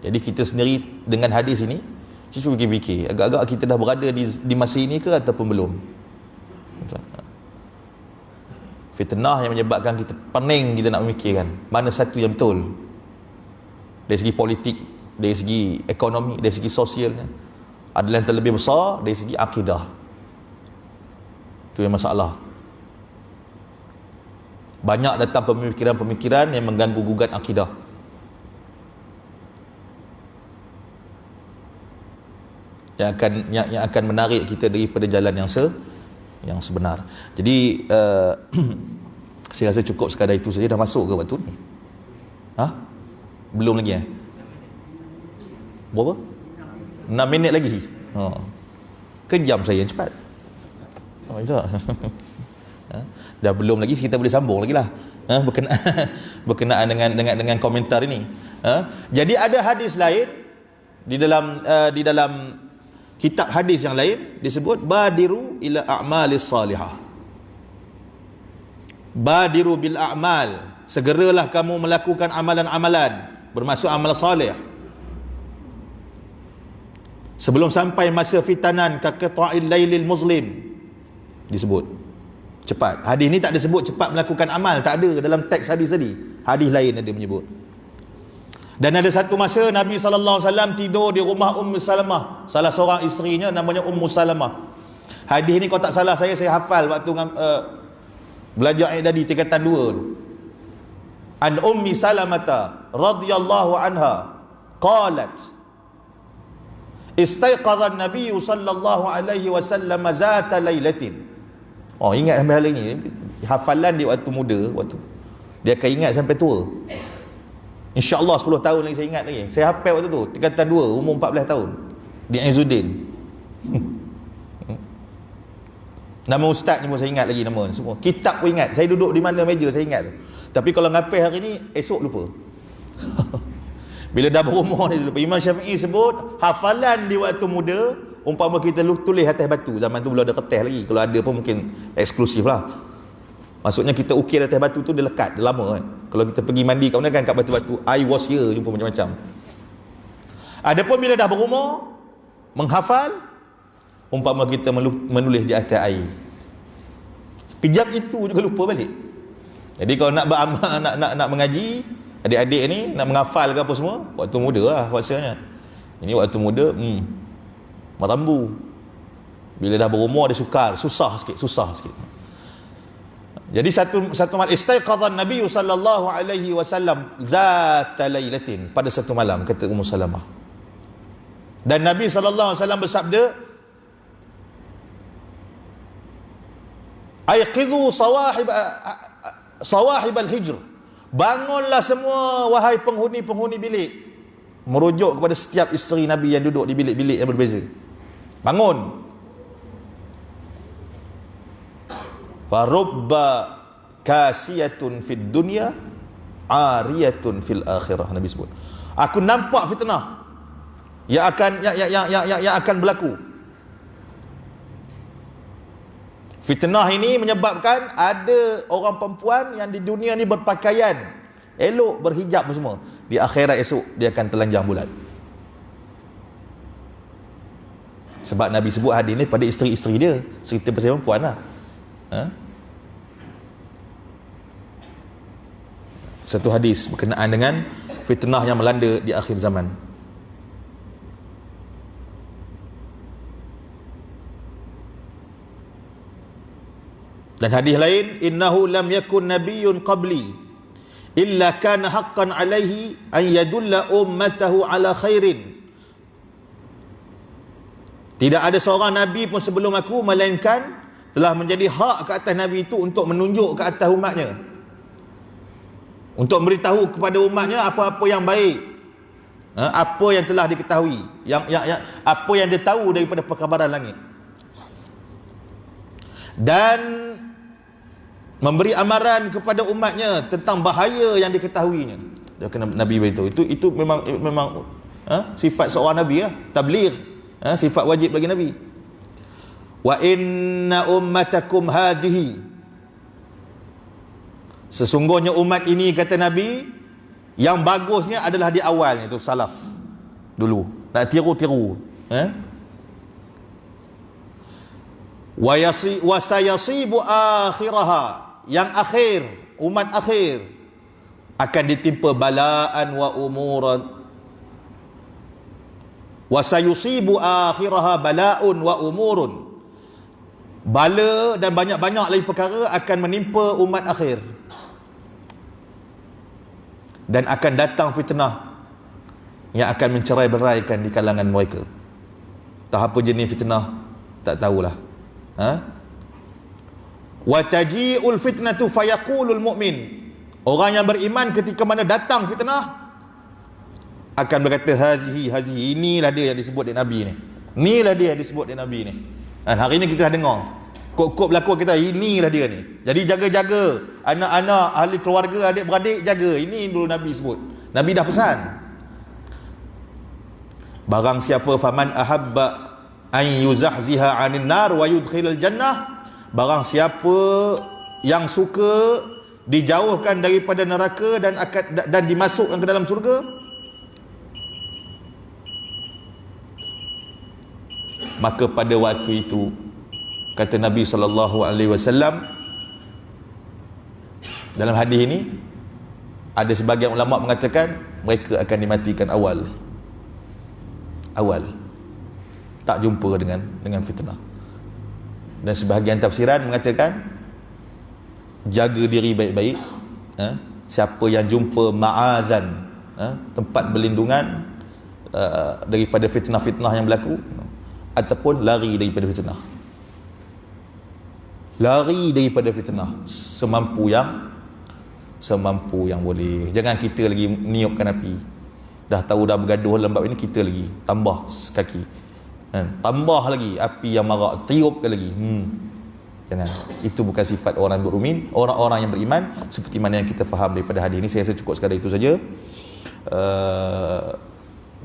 Jadi kita sendiri dengan hadis ini, cuba fikir-fikir, agak-agak kita dah berada di masa ini ke ataupun belum. Fitnah yang menyebabkan kita pening, kita nak memikirkan mana satu yang betul dari segi politik, dari segi ekonomi, dari segi sosialnya. Adalah yang terlebih besar dari segi akidah. Itu yang masalah. Banyak datang pemikiran-pemikiran yang mengganggu gugat akidah. Yang akan menarik kita daripada jalan yang sebenar. Jadi saya rasa cukup sekadar itu saja. Dah masuk ke waktu ni? Belum lagi berapa? 6 minit lagi. Kejam saya cepat. Tak. Dah belum lagi, kita boleh sambung lagi lah. Berkenaan dengan komentar ini. Jadi ada hadis lain di dalam kitab hadis yang lain disebut badiru ila a'malis salihah. Badiru bil a'mal, segeralah kamu melakukan amalan-amalan, bermaksud amal salih, sebelum sampai masa fitanan ka qita'il lailil muslim. Disebut cepat. Hadis ni tak ada sebut cepat melakukan amal, tak ada dalam teks hadis tadi. Hadis lain ada menyebut. Dan ada satu masa Nabi SAW tidur di rumah Ummu Salamah, salah seorang isterinya namanya Ummu Salamah. Hadis ni kalau tak salah saya hafal waktu belajar ayat tadi tingkatan 2. An Ummi Salamata radhiyallahu anha qalat istayqadha an-nabiy sallallahu alaihi wasallam zata lailatin. Ingat sampai hal ini. Hafalan dia waktu muda, dia akan ingat sampai tua. InsyaAllah 10 tahun lagi saya ingat lagi. Saya hafal waktu tu, tingkatan 2, umur 14 tahun. Di Izzuddin. Nama ustaz ni pun saya ingat lagi nama semua. Kitab pun ingat. Saya duduk di mana meja saya ingat tu. Tapi kalau ngapih hari ni, esok lupa. Bila dah berumur dia lupa. Imam Syafi'i sebut hafalan di waktu muda umpama kita tulis atas batu. Zaman tu belum ada kertas lagi. Kalau ada pun mungkin eksklusif lah. Maksudnya kita ukir atas batu tu dia lekat, dia lama kan. Kalau kita pergi mandi kat mana kan, kat batu-batu, I was here, jumpa macam-macam. Adapun bila dah berumur, menghafal umpama kita menulis di atas air. Kejap itu juga lupa balik. Jadi kalau nak beramal, nak mengaji, adik-adik ni nak menghafal ke apa semua, waktu muda lah maksudnya. Ini waktu muda, merambu. Bila dah berumur dia susah sikit. Jadi satu malam istaiqadha an-nabiy sallallahu alaihi wasallam zata lailatin, pada satu malam, kata Ummu Salamah. Dan Nabi sallallahu alaihi wasallam bersabda, aiqidhu sawahib al-hijr, bangunlah semua wahai penghuni-penghuni bilik. Merujuk kepada setiap isteri Nabi yang duduk di bilik-bilik yang berbeza. Bangun. Farubba kasiyatun fid dunya ariyatun fil akhirah. Nabi sebut, aku nampak fitnah yang akan berlaku. Fitnah ini menyebabkan ada orang perempuan yang di dunia ni berpakaian elok, berhijab semua, di akhirat esok dia akan telanjang bulat. Sebab Nabi sebut hadis ni pada isteri-isteri dia, cerita pasal perempuan lah. Satu hadis berkenaan dengan fitnah yang melanda di akhir zaman. Dan hadis lain, innahu lam yakun nabiyyun qabli illa kana haqqan alaihi an yadulla ummatahu ala khairin. Tidak ada seorang nabi pun sebelum aku melainkan telah menjadi hak ke atas nabi itu untuk menunjuk ke atas umatnya, untuk memberitahu kepada umatnya apa-apa yang baik, apa yang telah diketahui, yang apa yang dia tahu daripada perkabaran langit, dan memberi amaran kepada umatnya tentang bahaya yang diketahuinya. Dia kena Nabi beritahu. Itu memang sifat seorang nabi, tabligh, sifat wajib bagi nabi. Wa inna ummatakum hadhihi, sesungguhnya umat ini, kata Nabi, yang bagusnya adalah di awalnya, itu salaf dulu, tak tiru-tiru. Wa sayasibu akhiraha, yang akhir, umat akhir akan ditimpa balaan wa umuran. Wa sayusibu akhiraha balaun wa umurun, bala dan banyak-banyak lagi perkara akan menimpa umat akhir, dan akan datang fitnah yang akan mencerai-beraikan di kalangan mereka. Tak apa jenis fitnah, tak tahulah. Wa taji'ul fitnatu fayaqulul mu'min, orang yang beriman ketika mana datang fitnah akan berkata hazihi, inilah dia yang disebut oleh Nabi ni, inilah dia yang disebut oleh Nabi ni. Hari ni kita dah dengar kok berlaku, kita inilah dia ni. Jadi jaga-jaga anak-anak, ahli keluarga, adik-beradik, jaga. Ini dulu Nabi sebut, Nabi dah pesan. Barang siapa faman ahabba an yuzahziha 'anil nar wa yudkhilal jannah, barang siapa yang suka dijauhkan daripada neraka dan dimasukkan ke dalam surga, maka pada waktu itu, kata Nabi SAW dalam hadis ini, ada sebagian ulama mengatakan mereka akan dimatikan awal, tak jumpa dengan fitnah. Dan sebahagian tafsiran mengatakan jaga diri baik-baik, siapa yang jumpa ma'azan, tempat berlindungan daripada fitnah-fitnah yang berlaku, ataupun lari daripada fitnah, semampu yang boleh. Jangan kita lagi niupkan api, dah tahu dah bergaduh dalam bab ini, kita lagi tambah sekaki, tambah lagi api yang marak, tiupkan lagi. Jangan. Itu bukan sifat orang yang beriman, seperti mana yang kita faham daripada hadis ini. Saya rasa cukup sekadar itu saja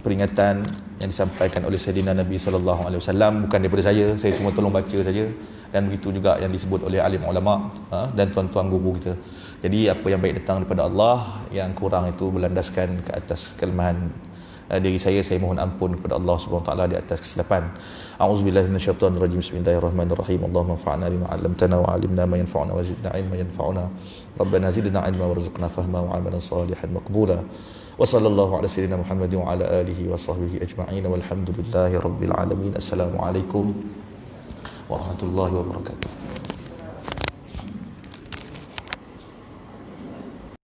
peringatan yang disampaikan oleh Sayyidina Nabi SAW, bukan daripada saya cuma tolong baca saja. Dan begitu juga yang disebut oleh alim ulama dan tuan-tuan guru kita. Jadi apa yang baik datang daripada Allah, yang kurang itu berlandaskan ke atas kelemahan diri saya mohon ampun kepada Allah Subhanahu wa taala di atas kesilapan. A'udzubillahi minasyaitonir rajim. Bismillahirrahmanirrahim. Allahumma anfa'na bima 'allamtana wa 'allimna ma yanfa'una wa zidna 'ilman yanfa'una. Rabbana zidna 'ilman warzuqna fahma wa 'amalan salihan maqbula. Wa sallallahu ala sayyidina Muhammadin wa ala alihi wa sahbihi ajma'in walhamdulillahi rabbil alamin. Assalamualaikum warahmatullahi wabarakatuh.